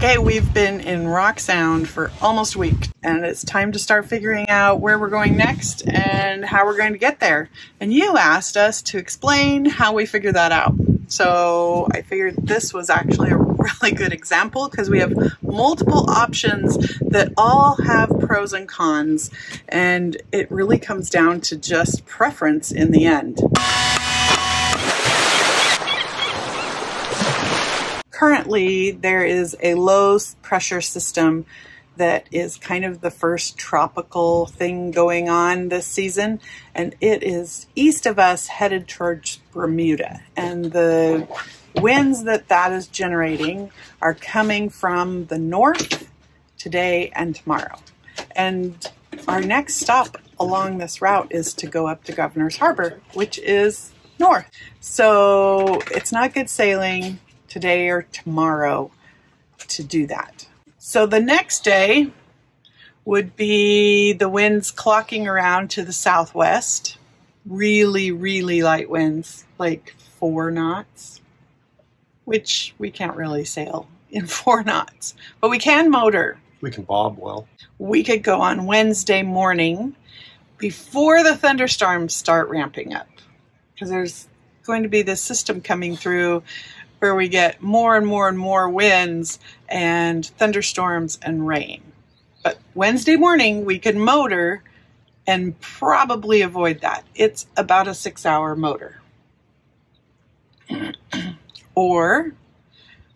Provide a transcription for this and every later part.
Okay, we've been in Rock Sound for almost a week, and it's time to start figuring out where we're going next and how we're going to get there. And you asked us to explain how we figure that out. So I figured this was actually a really good example because we have multiple options that all have pros and cons, and it really comes down to just preference in the end. Currently, there is a low pressure system that is kind of the first tropical thing going on this season, and it is east of us headed towards Bermuda. And the winds that is generating are coming from the north today and tomorrow. And our next stop along this route is to go up to Governor's Harbor, which is north. So it's not good sailing today or tomorrow to do that. So the next day would be the winds clocking around to the southwest. Really, really light winds, like 4 knots, which we can't really sail in 4 knots, but we can motor. We can bob well. We could go on Wednesday morning before the thunderstorms start ramping up, because there's going to be this system coming through where we get more and more and more winds and thunderstorms and rain. But Wednesday morning we could motor and probably avoid that. It's about a 6-hour motor. Or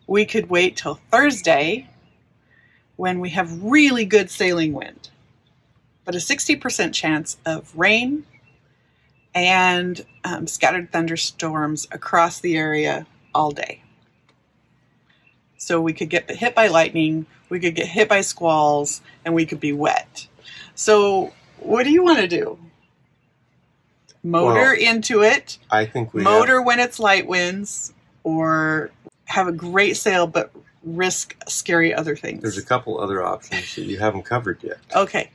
we could wait till Thursday when we have really good sailing wind, but a 60% chance of rain and scattered thunderstorms across the area all day. So we could get hit by lightning, we could get hit by squalls, and we could be wet. So what do you want to do? Motor into it? I think we motor when it's light winds, or have a great sail but risk scary other things? There's a couple other options that you haven't covered yet. Okay.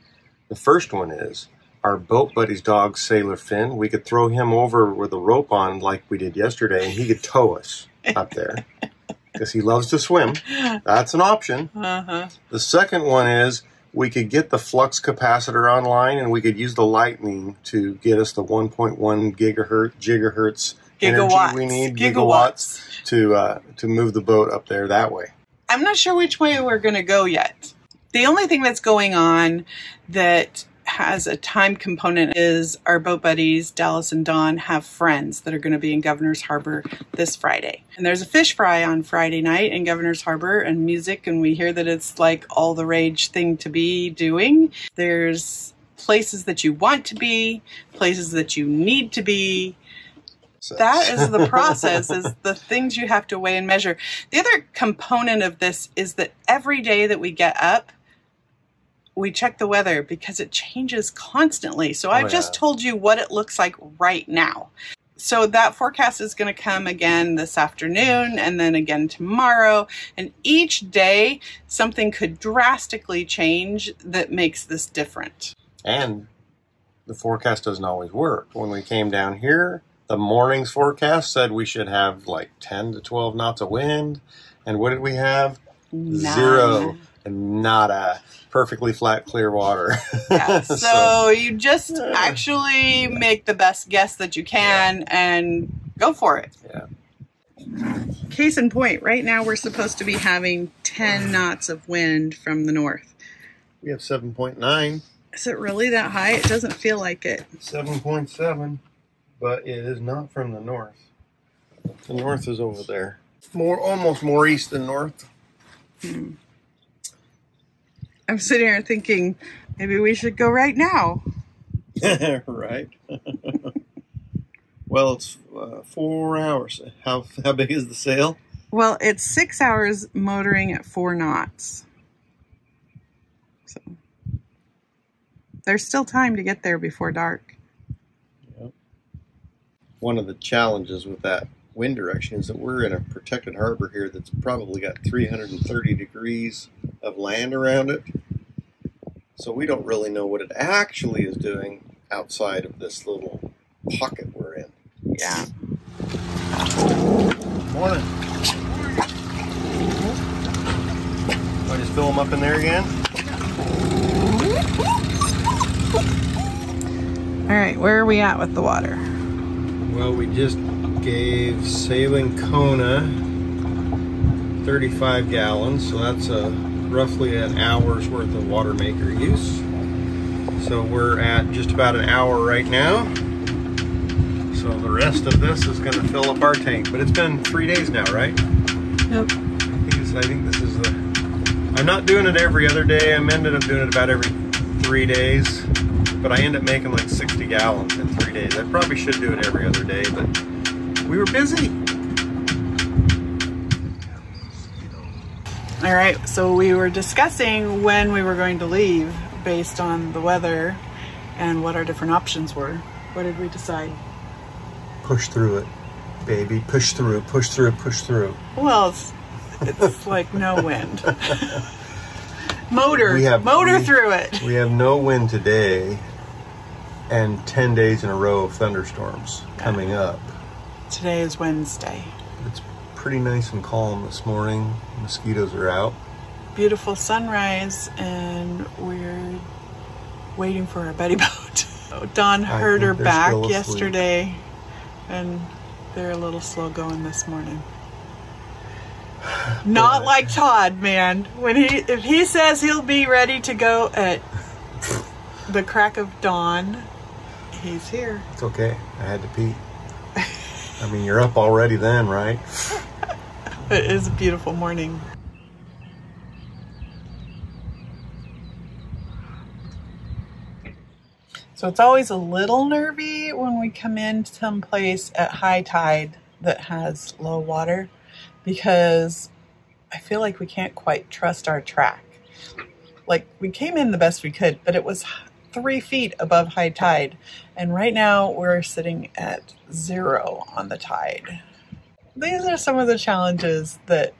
The first one is our boat buddy's dog, Sailor Finn. We could throw him over with a rope on like we did yesterday, and he could tow us up there because he loves to swim. That's an option. The second one is we could get the flux capacitor online, and we could use the lightning to get us the 1.1 gigahertz energy we need, gigawatts to move the boat up there that way. I'm not sure which way we're going to go yet. The only thing that's going on that has a time component is our boat buddies, Dallas and Dawn, have friends that are going to be in Governor's Harbor this Friday. And there's a fish fry on Friday night in Governor's Harbor and music, and we hear that it's like all the rage thing to be doing. There's places that you want to be, places that you need to be. That is the process, is the things you have to weigh and measure. The other component of this is that every day that we get up, we check the weather because it changes constantly. So I've just told you what it looks like right now. So that forecast is going to come again this afternoon and then again tomorrow. And each day something could drastically change that makes this different. And the forecast doesn't always work. When we came down here, the morning's forecast said we should have like 10 to 12 knots of wind. And what did we have? None. 0 and nada. Perfectly flat, clear water. Yeah, so you just actually make the best guess that you can and go for it. Yeah. Case in point, right now we're supposed to be having 10 knots of wind from the north. We have 7.9. Is it really that high? It doesn't feel like it. 7.7, but it is not from the north. The north is over there. Almost more east than north. I'm sitting here thinking, maybe we should go right now. Right. Well, it's 4 hours. How big is the sail? Well, it's 6 hours motoring at 4 knots. So there's still time to get there before dark. Yep. One of the challenges with that wind direction is that we're in a protected harbor here that's probably got 330 degrees of land around it. So we don't really know what it actually is doing outside of this little pocket we're in. Yeah. Morning. up in there again? All right, where are we at with the water? Well, we just gave Sailing Kona 35 gallons, so that's roughly an hour's worth of water maker use. So we're at just about an hour right now. So the rest of this is going to fill up our tank. But it's been 3 days now, right? Yep. I think this is the... I'm not doing it every other day. I ended up doing it about every 3 days. But I end up making like 60 gallons in 3 days. I probably should do it every other day, but we were busy. All right, so we were discussing when we were going to leave based on the weather and what our different options were. What did we decide? Push through it, baby. Push through, push through, push through. Well, it's like no wind. Motor through it. We have no wind today and 10 days in a row of thunderstorms coming up. Today is Wednesday. It's pretty nice and calm this morning. Mosquitoes are out. Beautiful sunrise, and we're waiting for our buddy boat. Dawn heard her back yesterday, and they're a little slow going this morning. Not like Todd, man. If he says he'll be ready to go at the crack of dawn, he's here. It's okay. I had to pee. I mean, you're up already then, right? It is a beautiful morning. So it's always a little nervy when we come in someplace at high tide that has low water, because I feel like we can't quite trust our track. Like, we came in the best we could, but it was 3 feet above high tide. And right now we're sitting at 0 on the tide. These are some of the challenges that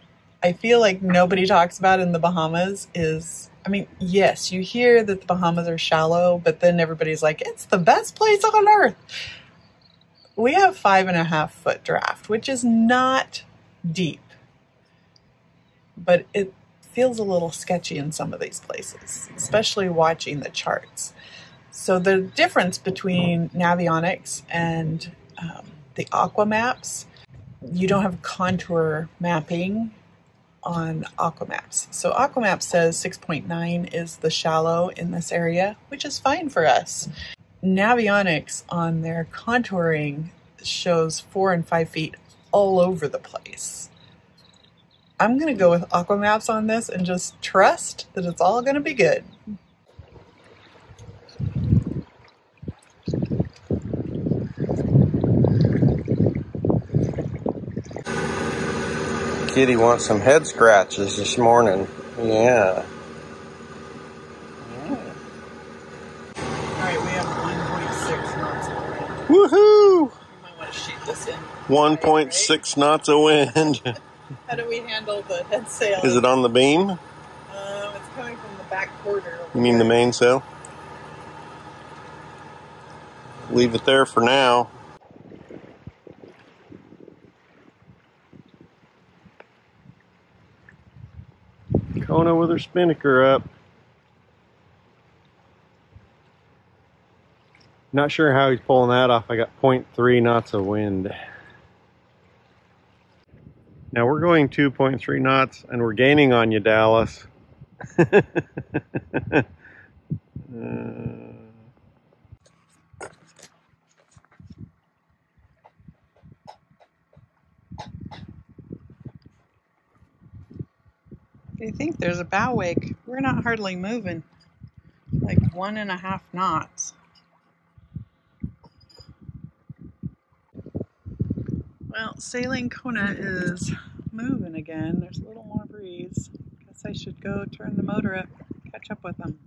I feel like nobody talks about in the Bahamas. I mean, yes, you hear that the Bahamas are shallow, but then everybody's like, it's the best place on earth. We have 5.5 foot draft, which is not deep, but it feels a little sketchy in some of these places, especially watching the charts. So the difference between Navionics and the Aqua maps, you don't have contour mapping on Aqua maps. So Aqua maps says 6.9 is the shallow in this area, which is fine for us. Navionics on their contouring shows 4 and 5 feet all over the place. I'm going to go with Aqua maps on this and just trust that it's all going to be good. Kitty wants some head scratches this morning. Yeah. Alright, we have 1.6 knots of wind. Woohoo! You might want to shoot this in. 1.6 knots of wind. How do we handle the head sail? Is it on the beam? It's coming from the back quarter. You mean the mainsail? Leave it there for now. Kona with her spinnaker up. Not sure how he's pulling that off. I got 0.3 knots of wind. Now we're going 2.3 knots and we're gaining on you, Dallas. I think there's a bow wake. We're not hardly moving. Like 1.5 knots. Well, Sailing Kona is moving again. There's a little more breeze. Guess I should go turn the motor up, catch up with them.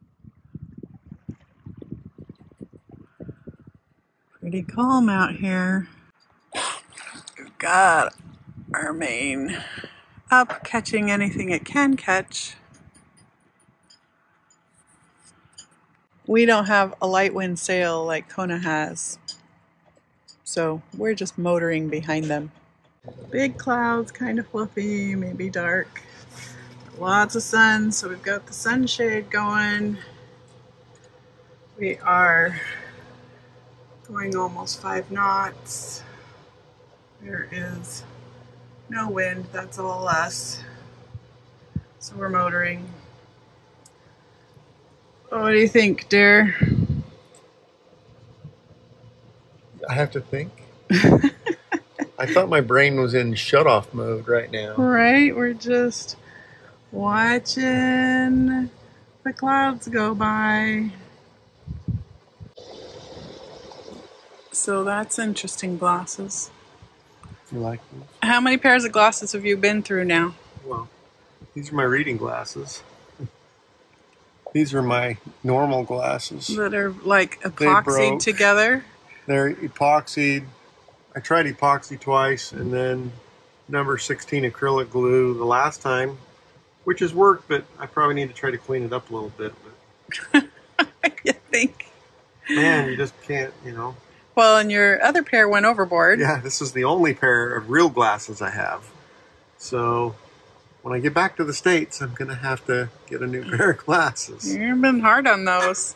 Pretty calm out here. We've got our main up, catching anything it can catch. We don't have a light wind sail like Kona has, so we're just motoring behind them. Big clouds, kind of fluffy, maybe dark. Lots of sun, so we've got the sunshade going. We are going almost 5 knots. There is no wind, that's all us. So we're motoring. What do you think, dear? I have to think. I thought my brain was in shut-off mode right now. Right, we're just watching the clouds go by. So that's interesting, glasses. You like these? How many pairs of glasses have you been through now? Well, these are my reading glasses. These are my normal glasses. That are like epoxied together? They're epoxied. I tried epoxy twice and then number 16 acrylic glue the last time, which has worked, but I probably need to try to clean it up a little bit. But you think? Man, you just can't, you know. Well, and your other pair went overboard. Yeah, this is the only pair of real glasses I have. So when I get back to the States, I'm going to have to get a new pair of glasses. You've been hard on those.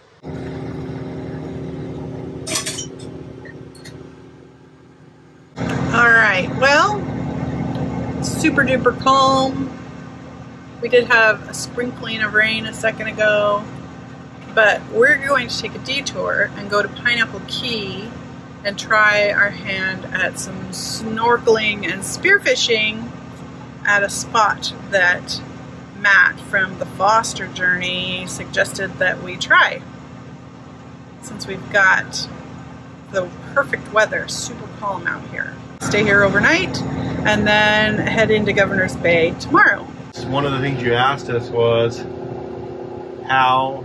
All right, well, super duper calm. We did have a sprinkling of rain a second ago, but we're going to take a detour and go to Pineapple Key and try our hand at some snorkeling and spearfishing at a spot that Matt from the Foster Journey suggested that we try. Since we've got the perfect weather, super calm out here. Stay here overnight and then head into Governor's Bay tomorrow. One of the things you asked us was how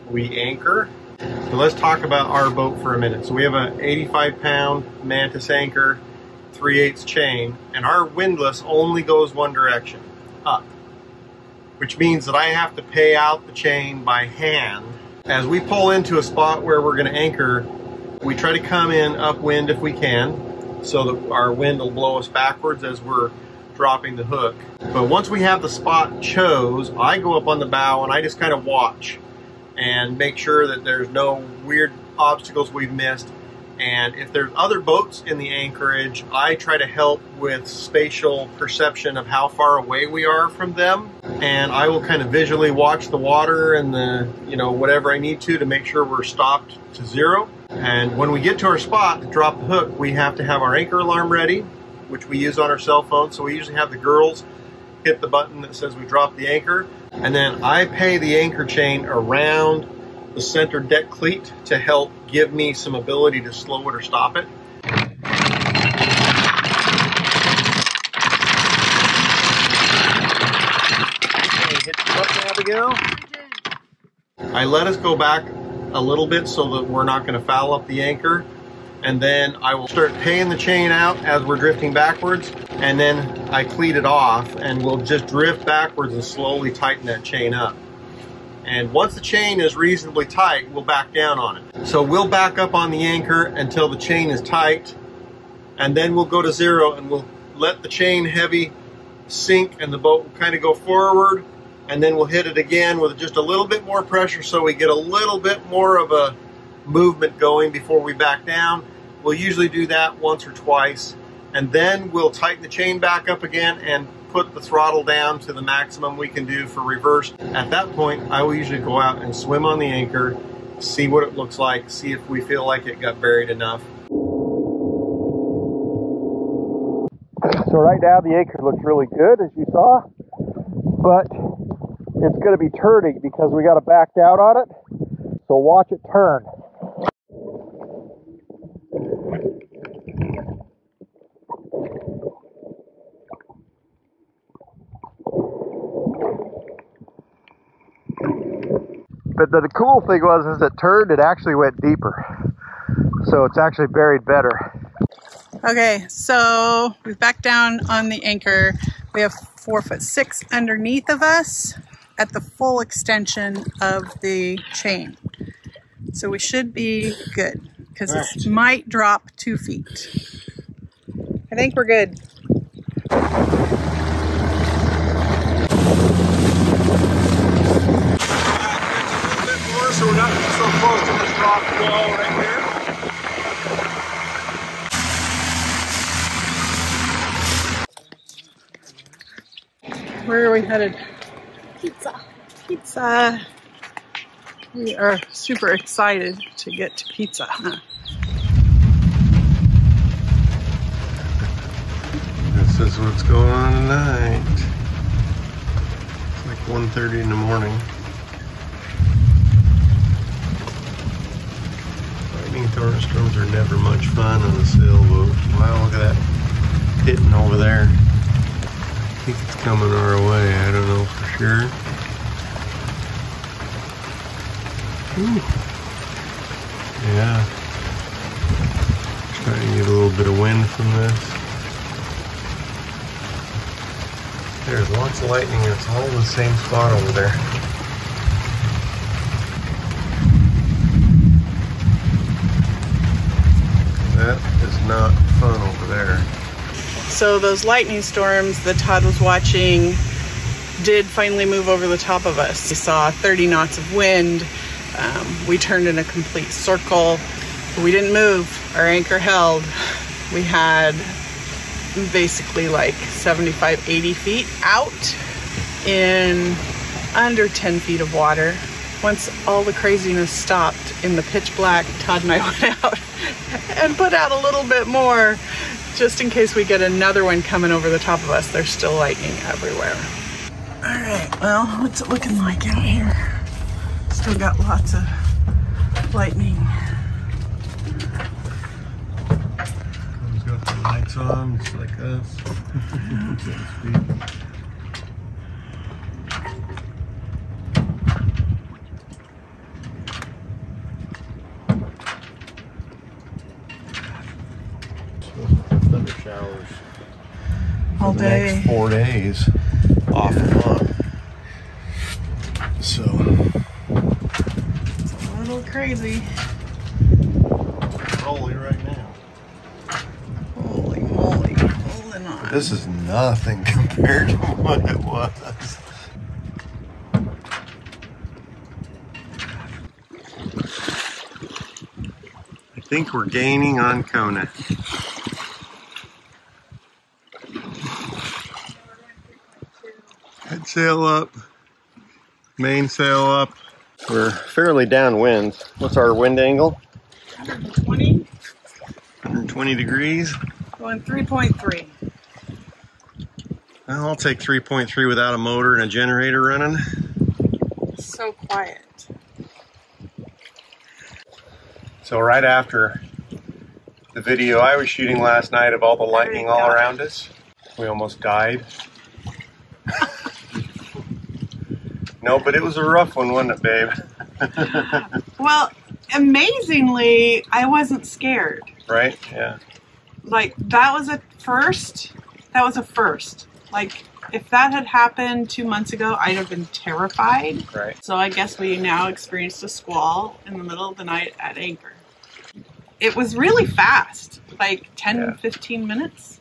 we anchor. So let's talk about our boat for a minute. So we have an 85-pound Mantus Anchor, 3/8 chain, and our windlass only goes one direction, up, which means that I have to pay out the chain by hand. As we pull into a spot where we're going to anchor, we try to come in upwind if we can, so that our wind will blow us backwards as we're dropping the hook. But once we have the spot chose, I go up on the bow and I just kind of watch and make sure that there's no weird obstacles we've missed. And if there's other boats in the anchorage, I try to help with spatial perception of how far away we are from them. And I will kind of visually watch the water and the, you know, whatever I need to make sure we're stopped to zero. And when we get to our spot to drop the hook, we have to have our anchor alarm ready, which we use on our cell phone. So we usually have the girls hit the button that says we dropped the anchor. And then I pay the anchor chain around the center deck cleat to help give me some ability to slow it or stop it. Okay, hit the button, Abigail. I let us go back a little bit so that we're not going to foul up the anchor. And then I will start paying the chain out as we're drifting backwards, and then I cleat it off and we'll just drift backwards and slowly tighten that chain up. And once the chain is reasonably tight, we'll back down on it. So we'll back up on the anchor until the chain is tight, and then we'll go to zero and we'll let the chain heavy sink and the boat will kind of go forward, and then we'll hit it again with just a little bit more pressure so we get a little bit more of a movement going before we back down. We'll usually do that once or twice, and then we'll tighten the chain back up again and put the throttle down to the maximum we can do for reverse. At that point, I will usually go out and swim on the anchor, see what it looks like, see if we feel like it got buried enough. So right now the anchor looks really good, as you saw, but it's going to be turning because we got to back down on it. So watch it turn. But the cool thing was, as it turned, it actually went deeper. So it's actually buried better. Okay, so we've backed down on the anchor. We have 4'6" underneath of us at the full extension of the chain. So we should be good, because it might drop 2 feet. I think we're good. soft glow right here. Where are we headed? Pizza. Pizza. We are super excited to get to pizza. This is what's going on tonight. It's like 1:30 in the morning. Lightning thunderstorms are never much fun on a sailboat. Wow, look at that hitting over there. I think it's coming our way. I don't know for sure. Ooh. Yeah. Trying to get a little bit of wind from this. There's lots of lightning. It's all in the same spot over there. That is not fun over there. So those lightning storms that Todd was watching did finally move over the top of us. We saw 30 knots of wind. We turned in a complete circle. We didn't move. Our anchor held. We had basically like 75, 80 feet out in under 10 feet of water. Once all the craziness stopped in the pitch black, Todd and I went out and put out a little bit more just in case we get another one coming over the top of us. There's still lightning everywhere. All right, well, what's it looking like out here? Still got lots of lightning. He's got the lights on, just like us. Thunder showers All for the day. next 4 days, off and on. So It's a little crazy. rolling right now. Holy moly, holding on. This is nothing compared to what it was. I think we're gaining on Kona. Head sail up, main sail up. We're fairly downwind. What's our wind angle? 120, 120 degrees. going 3.3. Well, I'll take 3.3 without a motor and a generator running. So quiet. So right after the video I was shooting last night of all the lightning all around us, we almost died. No, but it was a rough one, wasn't it, babe? Well, amazingly, I wasn't scared. Right? Yeah. Like, that was a first. That was a first. Like, if that had happened 2 months ago, I'd have been terrified. Right. So I guess we now experienced a squall in the middle of the night at anchor. It was really fast, like 10, 15 minutes.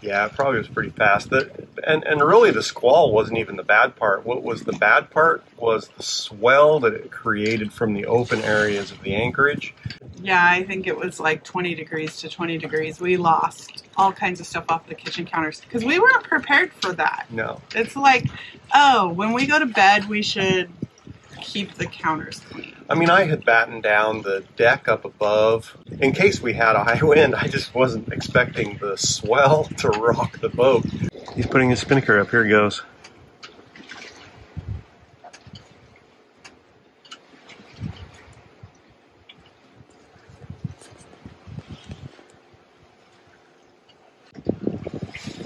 Yeah, it probably was pretty fast. And really the squall wasn't even the bad part. What was the bad part was the swell that it created from the open areas of the anchorage. Yeah, I think it was like 20 degrees to 20 degrees. We lost all kinds of stuff off the kitchen counters because we weren't prepared for that. No. It's like, oh, when we go to bed, we should keep the counters clean. I mean, I had battened down the deck up above in case we had a high wind. I just wasn't expecting the swell to rock the boat. He's putting his spinnaker up. Here he goes.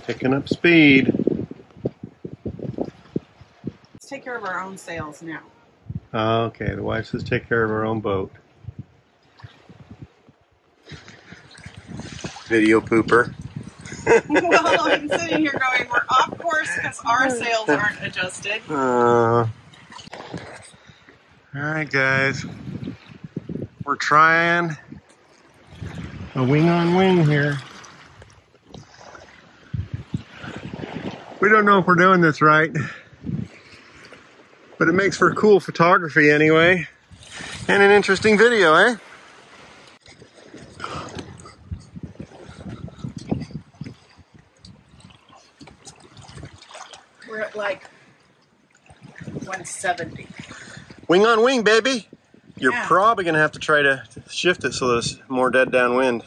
Picking up speed. Let's take care of our own sails now. Okay, the wife says take care of her own boat. Video pooper. Well, I'm sitting here going, we're off course because our sails aren't adjusted. Alright guys, we're trying a wing on wing here. We don't know if we're doing this right, but it makes for cool photography anyway. And an interesting video, eh? We're at like 170. Wing on wing, baby. You're Yeah. probably gonna have to try to shift it so there's more dead downwind.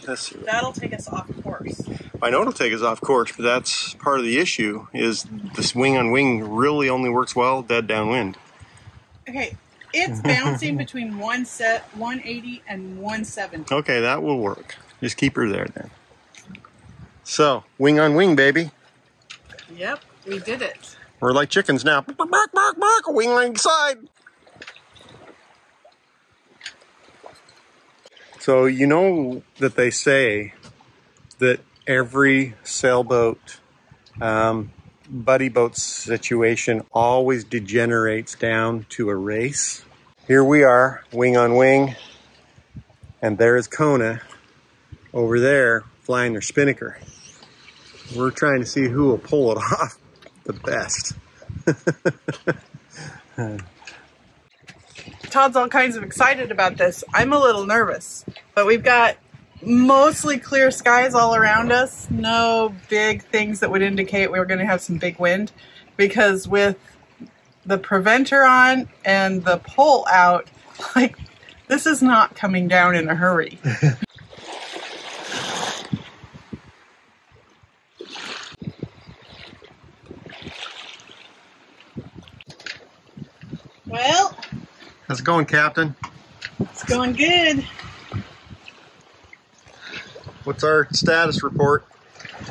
That'll take us off course. I know it'll take us off course, but that's part of the issue, is this wing on wing really only works well dead downwind. Okay, it's bouncing between 180 and 170. Okay, that will work. Just keep her there then. So, wing on wing, baby. Yep, we did it. We're like chickens now. Bark, bark, bark, bark, wing line side. So you know that they say that every sailboat, buddy boat situation always degenerates down to a race. Here we are, wing on wing, and there is Kona over there flying their spinnaker. We're trying to see who will pull it off the best. Todd's all kinds of excited about this. I'm a little nervous, but we've got mostly clear skies all around us. No big things that would indicate we were going to have some big wind, because with the preventer on and the pole out, like, this is not coming down in a hurry. Well, how's it going, Captain? it's going good. What's our status report?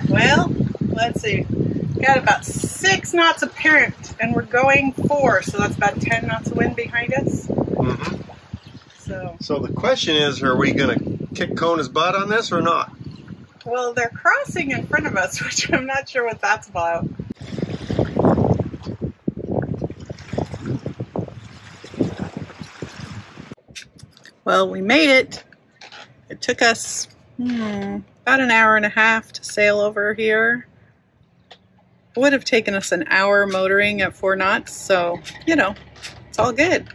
Well, let's see. We got about 6 knots apparent, and we're going 4, so that's about 10 knots of wind behind us. Mm-hmm. So the question is, are we going to kick Kona's butt on this or not? well, they're crossing in front of us, which I'm not sure what that's about. Well, we made it. It took us about an hour and a half to sail over here. It would have taken us an hour motoring at 4 knots, so, you know, it's all good.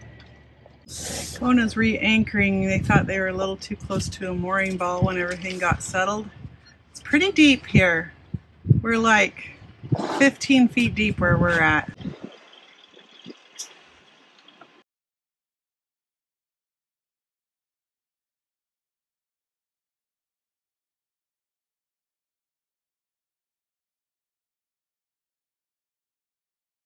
Kona's re-anchoring. They thought they were a little too close to a mooring ball when everything got settled. It's pretty deep here. We're like 15 feet deep where we're at.